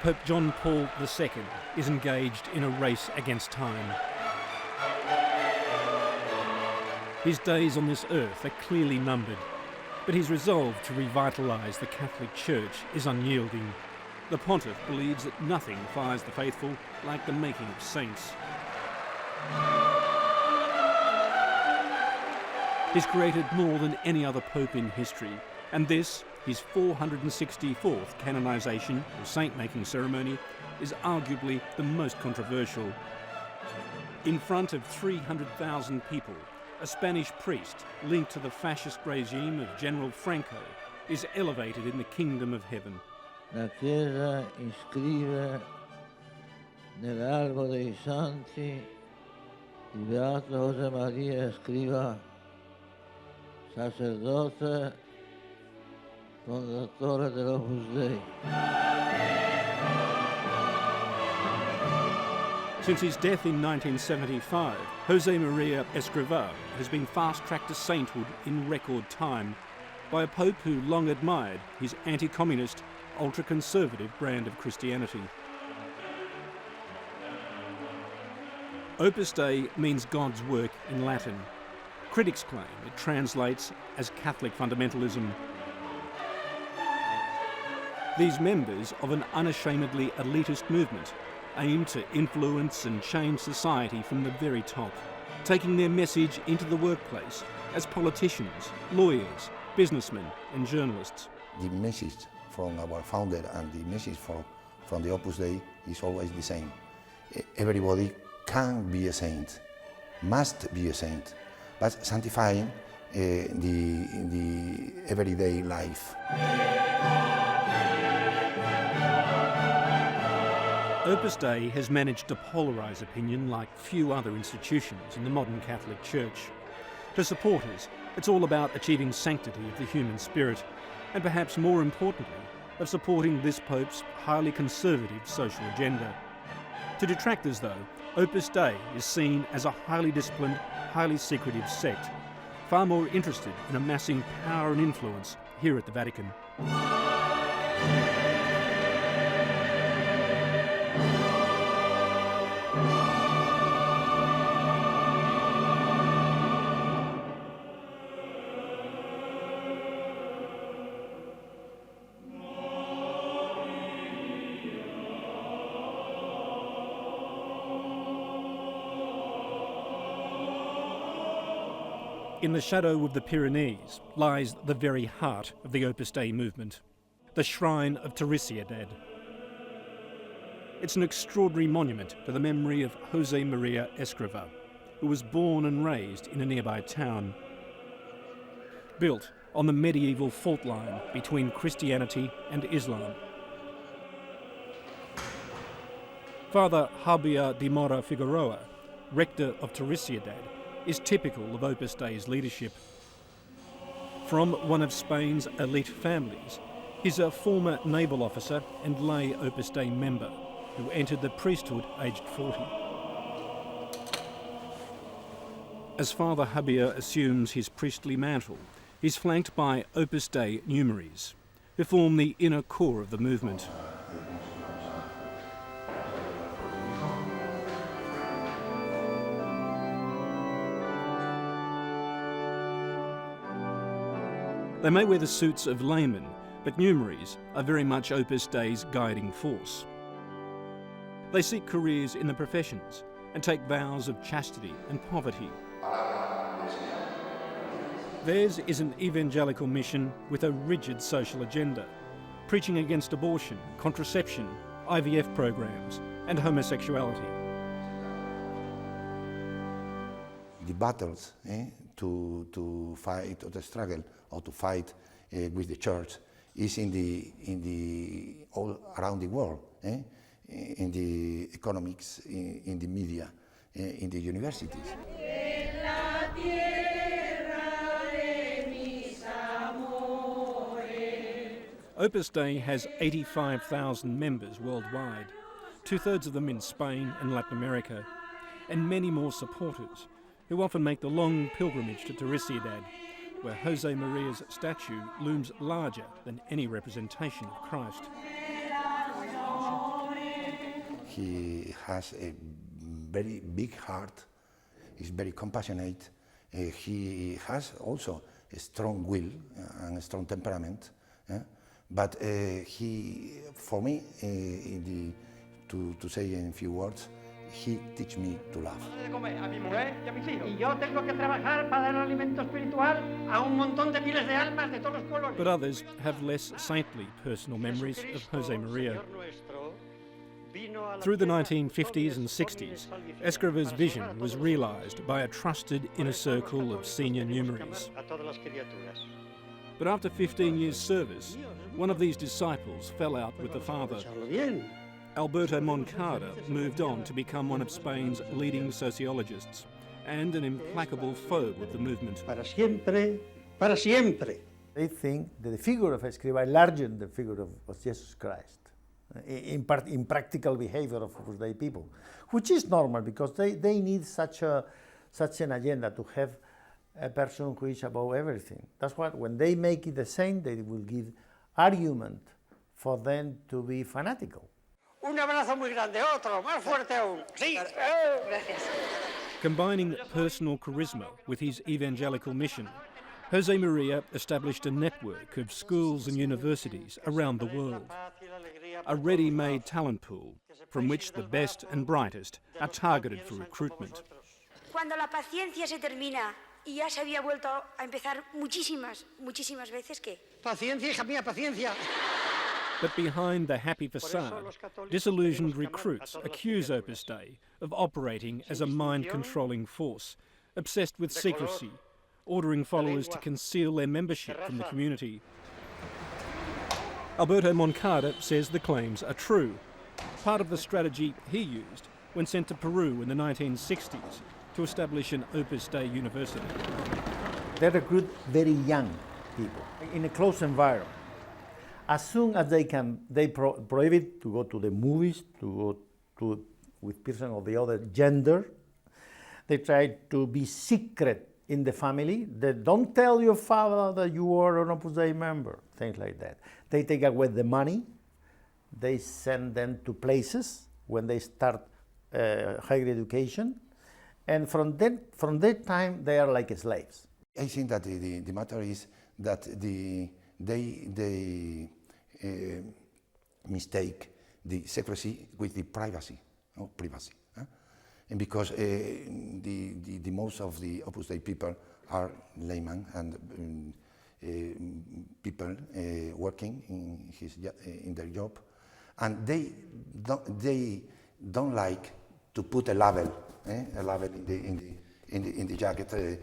Pope John Paul II is engaged in a race against time. His days on this earth are clearly numbered, but his resolve to revitalise the Catholic Church is unyielding. The pontiff believes that nothing fires the faithful like the making of saints. He's created more than any other pope in history, and this, his 464th canonisation or saint-making ceremony, is arguably the most controversial. In front of 300,000 people, a Spanish priest linked to the fascist regime of General Franco is elevated in the kingdom of heaven. La Chiesa iscrive nell'albo dei santi il Beato José María Escrivá, sacerdote, fondatore dell'Opus Dei. Since his death in 1975, José María Escrivá has been fast-tracked to sainthood in record time by a pope who long admired his anti-communist, ultra-conservative brand of Christianity. Opus Dei means God's work in Latin. Critics claim it translates as Catholic fundamentalism. These members of an unashamedly elitist movement aim to influence and change society from the very top, taking their message into the workplace as politicians, lawyers, businessmen and journalists. The message from our founder and the message from the Opus Dei is always the same. Everybody can be a saint, must be a saint, but sanctifying the everyday life. Opus Dei has managed to polarise opinion like few other institutions in the modern Catholic Church. To supporters, it's all about achieving sanctity of the human spirit, and perhaps more importantly, of supporting this Pope's highly conservative social agenda. To detractors though, Opus Dei is seen as a highly disciplined, highly secretive sect, far more interested in amassing power and influence here at the Vatican. In the shadow of the Pyrenees lies the very heart of the Opus Dei movement, the shrine of Trinidad. It's an extraordinary monument to the memory of José María Escrivá, who was born and raised in a nearby town. Built on the medieval fault line between Christianity and Islam. Father Javier de Mora Figueroa, rector of Trinidad, is typical of Opus Dei's leadership. From one of Spain's elite families, he's a former naval officer and lay Opus Dei member who entered the priesthood aged 40. As Father Javier assumes his priestly mantle, he's flanked by Opus Dei numeraries, who form the inner core of the movement. They may wear the suits of laymen, but numeraries are very much Opus Dei's guiding force. They seek careers in the professions and take vows of chastity and poverty. Theirs is an evangelical mission with a rigid social agenda, preaching against abortion, contraception, IVF programs, and homosexuality. The battles to fight or to struggle or to fight with the church is in the all around the world, in the economics, in the media, in the universities. Opus Dei has 85,000 members worldwide, 2/3 of them in Spain and Latin America, and many more supporters who often make the long pilgrimage to Trinidad, where José María's statue looms larger than any representation of Christ. He has a very big heart. He's very compassionate. He has also a strong will and a strong temperament. But for me, to say in a few words, he teach me to love. But others have less saintly personal memories of Jose Maria. Through the 1950s and 60s, Escriva's vision was realised by a trusted inner circle of senior numeraries. But after 15 years' service, one of these disciples fell out with the father. Alberto Moncada moved on to become one of Spain's leading sociologists and an implacable foe of the movement. Para siempre, para siempre. They think that the figure of Escrivá is larger than the figure of Jesus Christ in practical behavior of Opus Dei people, which is normal because they need such an agenda to have a person who is above everything. That's why when they make it the same, they will give argument for them to be fanatical. Un abrazo muy grande, otro, más fuerte aún. Sí. Gracias. Combining personal charisma with his evangelical mission, Jose Maria established a network of schools and universities around the world, a ready-made talent pool from which the best and brightest are targeted for recruitment. Cuando la paciencia se termina y ya se había vuelto a empezar muchísimas veces, ¿qué? Paciencia, hija mía, paciencia. But behind the happy facade, disillusioned recruits accuse Opus Dei of operating as a mind-controlling force, obsessed with secrecy, ordering followers to conceal their membership from the community. Alberto Moncada says the claims are true, part of the strategy he used when sent to Peru in the 1960s to establish an Opus Dei university. They recruit very young people in a closed environment. As soon as they prohibit to go to the movies, to go with person of the other gender. They try to be secret in the family. They don't tell your father that you are an Opus Dei member, things like that. They take away the money. They send them to places when they start higher education. And from that time, they are like slaves. I think that the matter is that they mistake the secrecy with the privacy. And because the most of the Opus Dei people are laymen and people working in their job, and they don't like to put a label in the jacket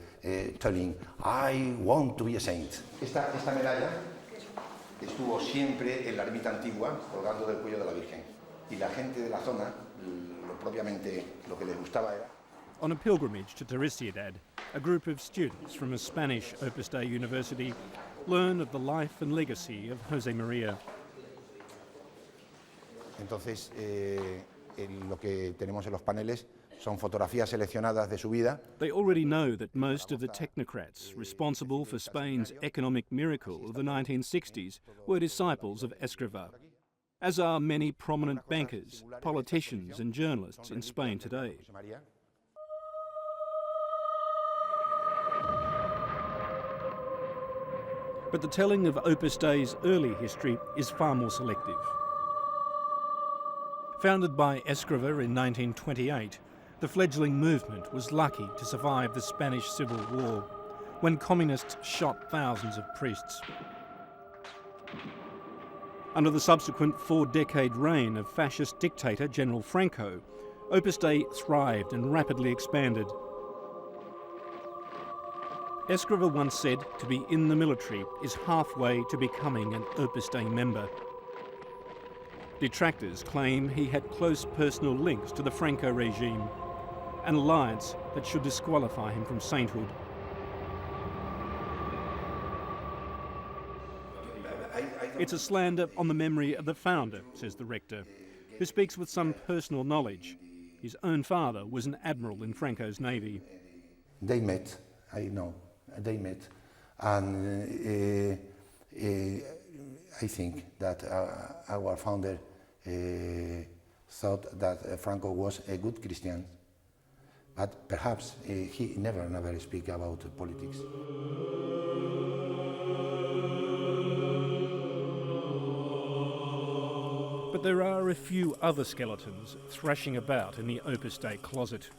telling I want to be a saint. Esta medalla estuvo siempre en la ermita antigua colgando del cuello de la Virgen, y la gente de la zona propiamente lo que les gustaba era. On a pilgrimage to Trinidad, a group of students from a Spanish Opus Dei university learn of the life and legacy of Jose Maria. Entonces, lo que tenemos en los paneles son fotografías seleccionadas de su vida. They already know that most of the technocrats responsible for Spain's economic miracle of the 1960s were disciples of Escrivá, as are many prominent bankers, politicians and journalists in Spain today. But the telling of Opus Dei's early history is far more selective. Founded by Escrivá in 1928, the fledgling movement was lucky to survive the Spanish Civil War, when communists shot thousands of priests. Under the subsequent 4-decade reign of fascist dictator General Franco, Opus Dei thrived and rapidly expanded. Escrivá once said to be in the military is halfway to becoming an Opus Dei member. Detractors claim he had close personal links to the Franco regime, an alliance that should disqualify him from sainthood. It's a slander on the memory of the founder, says the rector, who speaks with some personal knowledge. His own father was an admiral in Franco's navy. They met, I know, they met, and I think that our founder thought that Franco was a good Christian, but perhaps he never speak about politics. But there are a few other skeletons thrashing about in the Opus Dei closet.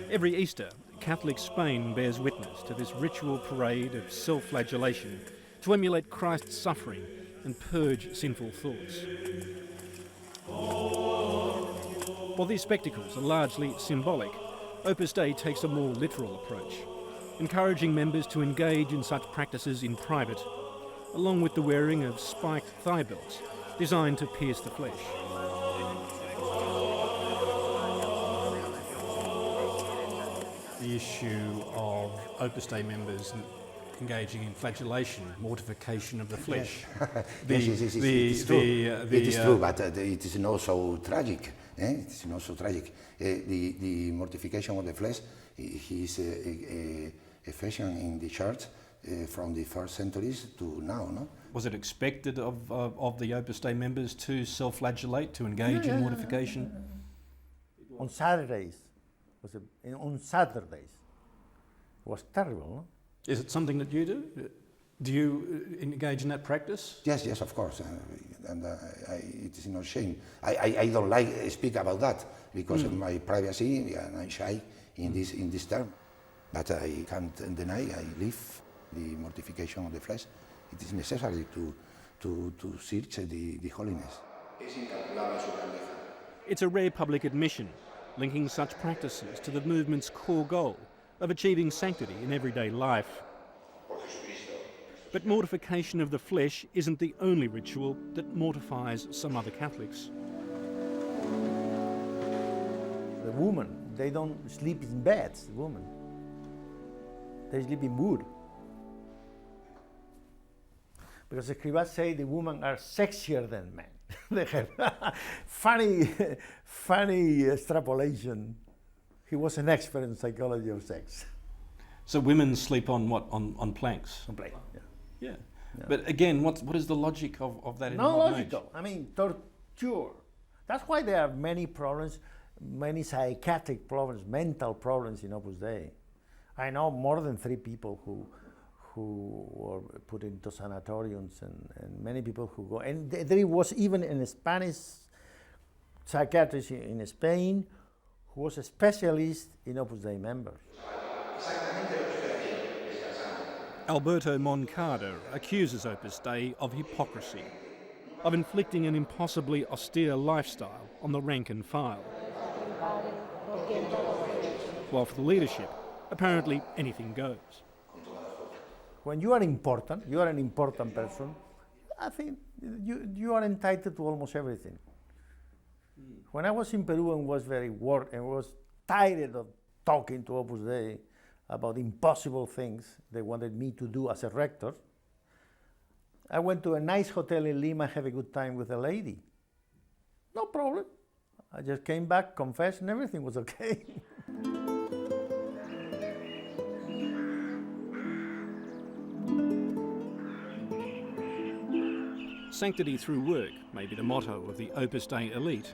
Every Easter, Catholic Spain bears witness to this ritual parade of self-flagellation to emulate Christ's suffering and purge sinful thoughts. While these spectacles are largely symbolic, Opus Dei takes a more literal approach, encouraging members to engage in such practices in private, along with the wearing of spiked thigh belts designed to pierce the flesh. The issue of Opus Dei members engaging in flagellation, mortification of the flesh. Yes, it is true. It is true, but it is not so tragic. It is not so tragic. The mortification of the flesh is a fashion in the church from the first centuries to now. No? Was it expected of the Opus Dei members to self-flagellate, to engage in mortification? On Saturdays. On Saturdays. It was terrible, no? Is it something that you do? Do you engage in that practice? Yes, of course. And it is no shame. I don't like speak about that because of my privacy, and I'm shy in this term. But I can't deny I live the mortification of the flesh. It is necessary to search the holiness. It's a rare public admission, linking such practices to the movement's core goal of achieving sanctity in everyday life. But mortification of the flesh isn't the only ritual that mortifies some other Catholics. The women, they don't sleep in beds, the women. They sleep in wood. Because the scribas say the women are sexier than men. They have funny extrapolation. He was an expert in psychology of sex. So women sleep on what? On planks? On planks, yeah. But again, what is the logic of that in No modern logical. age? I mean, torture. That's why there are many problems, many psychiatric problems, mental problems in Opus Dei. I know more than 3 people who were put into sanatoriums and many people who go. And there was even a Spanish psychiatrist in Spain who was a specialist in Opus Dei members. Alberto Moncada accuses Opus Dei of hypocrisy, of inflicting an impossibly austere lifestyle on the rank and file. While for the leadership, apparently anything goes. When you are an important person, I think you are entitled to almost everything. When I was in Peru and was was tired of talking to Opus Dei about impossible things they wanted me to do as a rector, I went to a nice hotel in Lima, have a good time with a lady. No problem. I just came back, confessed, and everything was okay. Sanctity through work may be the motto of the Opus Dei elite.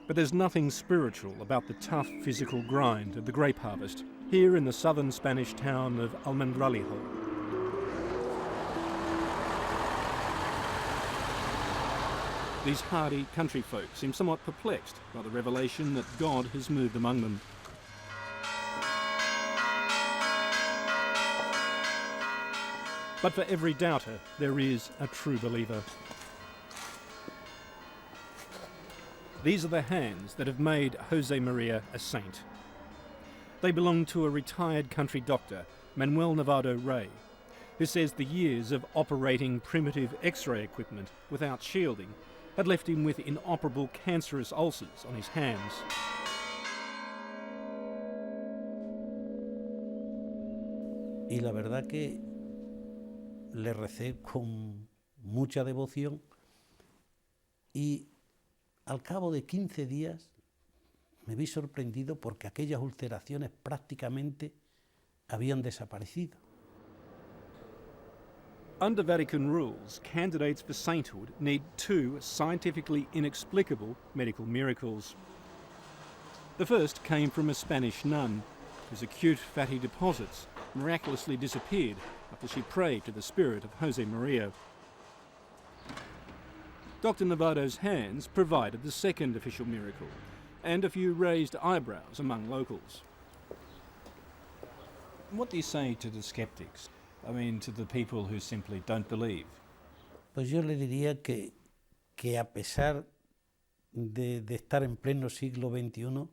But there's nothing spiritual about the tough physical grind of the grape harvest here in the southern Spanish town of Almendralejo. These hardy country folk seem somewhat perplexed by the revelation that God has moved among them. But for every doubter, there is a true believer. These are the hands that have made Jose Maria a saint. They belong to a retired country doctor, Manuel Navarro Rey, who says the years of operating primitive X-ray equipment without shielding had left him with inoperable cancerous ulcers on his hands. Y la verdad que le recé con mucha devoción y al cabo de 15 días me vi sorprendido porque aquellas ulceraciones prácticamente habían desaparecido. Under Vatican rules, candidates for sainthood need 2 scientifically inexplicable medical miracles. The first came from a Spanish nun whose acute fatty deposits miraculously disappeared after she prayed to the spirit of Jose Maria. Dr. Novado's hands provided the second official miracle, and a few raised eyebrows among locals. What do you say to the skeptics? I mean, to the people who simply don't believe? Pues yo le diría que a pesar de estar en pleno siglo XXI,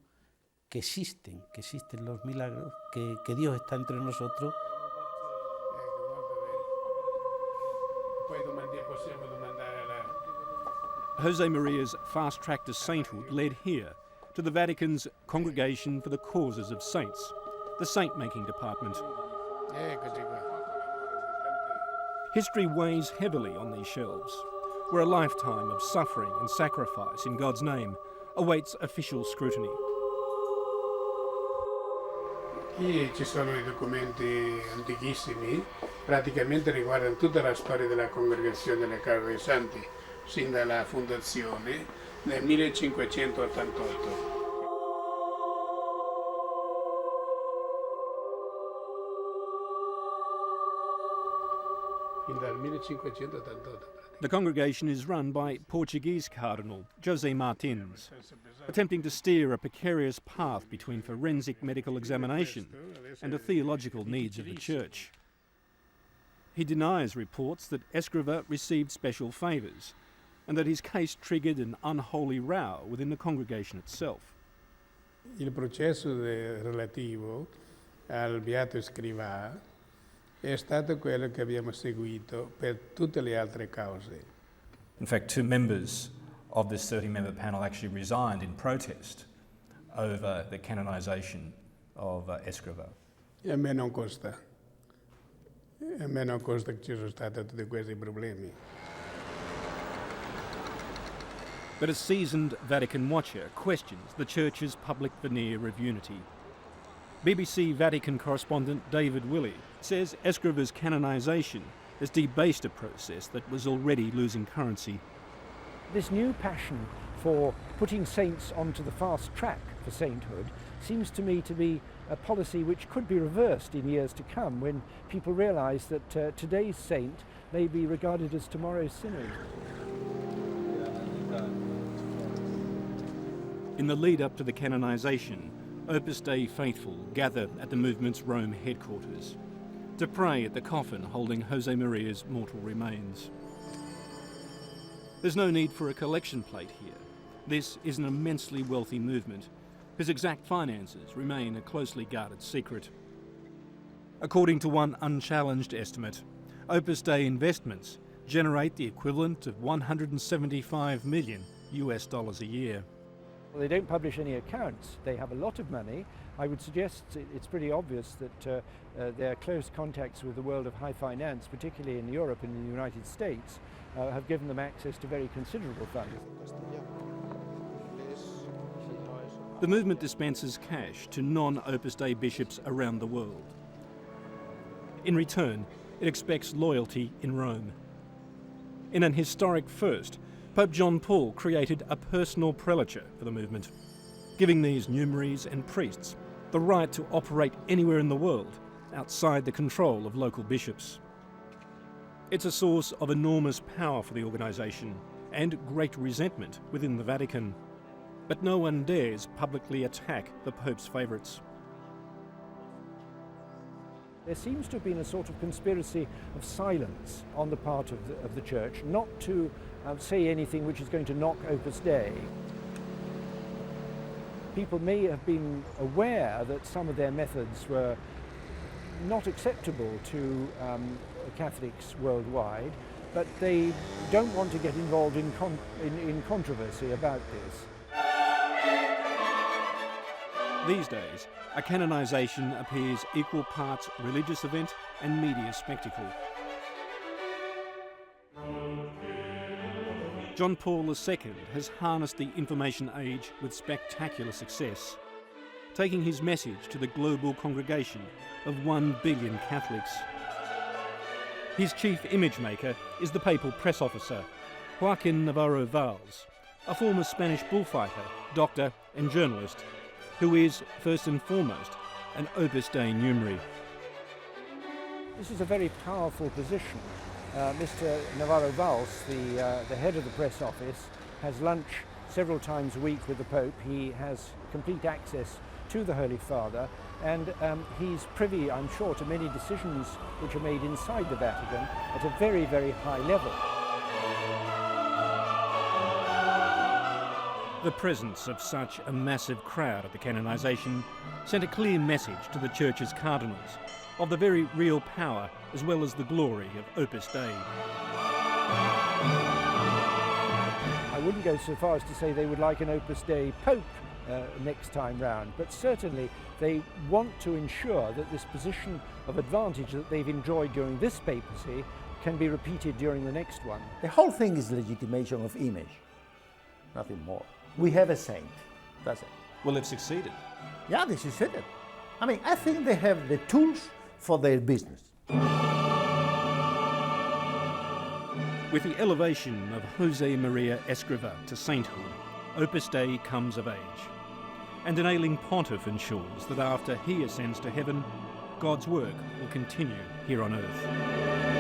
que existen los milagros, que Dios está entre nosotros. Jose Maria's fast track to sainthood led here, to the Vatican's Congregation for the Causes of Saints, the saint-making department. History weighs heavily on these shelves, where a lifetime of suffering and sacrifice in God's name awaits official scrutiny. Qui ci sono I documenti antichissimi, praticamente riguardano tutta la storia della Congregazione delle Cause dei Santi, sin dalla fondazione nel 1588. The congregation is run by Portuguese Cardinal José Martins, attempting to steer a precarious path between forensic medical examination and the theological needs of the Church. He denies reports that Escrivá received special favours and that his case triggered an unholy row within the congregation itself. Il processo relativo al Beato Escrivá è stato quello che abbiamo seguito per tutte le altre cause. In fact, 2 members of this 30-member panel actually resigned in protest over the canonisation of Escrivá. E a me non costa. A me non costa che ci sono stati tutti questi problemi. But a seasoned Vatican watcher questions the Church's public veneer of unity. BBC Vatican correspondent David Willey says Escrivá's canonisation has debased a process that was already losing currency. This new passion for putting saints onto the fast track for sainthood seems to me to be a policy which could be reversed in years to come when people realise that today's saint may be regarded as tomorrow's sinner. In the lead-up to the canonisation, Opus Dei faithful gather at the movement's Rome headquarters to pray at the coffin holding Jose Maria's mortal remains. There's no need for a collection plate here. This is an immensely wealthy movement whose exact finances remain a closely guarded secret. According to one unchallenged estimate, Opus Dei investments generate the equivalent of $175 million a year. Well, they don't publish any accounts. They have a lot of money. I would suggest it's pretty obvious that their close contacts with the world of high finance, particularly in Europe and in the United States, have given them access to very considerable funds. The movement dispenses cash to non-Opus Dei bishops around the world. In return, it expects loyalty in Rome. In an historic first, Pope John Paul created a personal prelature for the movement, giving these numeraries and priests the right to operate anywhere in the world outside the control of local bishops. It's a source of enormous power for the organisation and great resentment within the Vatican. But no one dares publicly attack the Pope's favourites. There seems to have been a sort of conspiracy of silence on the part of the Church, not to say anything which is going to knock Opus Dei. People may have been aware that some of their methods were not acceptable to Catholics worldwide, but they don't want to get involved in controversy about this. These days, a canonisation appears equal parts religious event and media spectacle. John Paul II has harnessed the information age with spectacular success, taking his message to the global congregation of 1 billion Catholics. His chief image maker is the papal press officer, Joaquin Navarro Valls, a former Spanish bullfighter, doctor and journalist, who is, first and foremost, an Opus Dei numerary. This is a very powerful position. Mr. Navarro Valls, the head of the press office, has lunch several times a week with the Pope. He has complete access to the Holy Father, and he's privy, I'm sure, to many decisions which are made inside the Vatican at a very, very high level. The presence of such a massive crowd at the canonisation sent a clear message to the Church's cardinals of the very real power as well as the glory of Opus Dei. I wouldn't go so far as to say they would like an Opus Dei Pope next time round, but certainly they want to ensure that this position of advantage that they've enjoyed during this papacy can be repeated during the next one. The whole thing is legitimation of image, nothing more. We have a saint, that's it. Well, they've succeeded. Yeah, they succeeded. I mean, I think they have the tools for their business. With the elevation of Jose Maria Escrivá to sainthood, Opus Dei comes of age. And an ailing pontiff ensures that after he ascends to heaven, God's work will continue here on earth.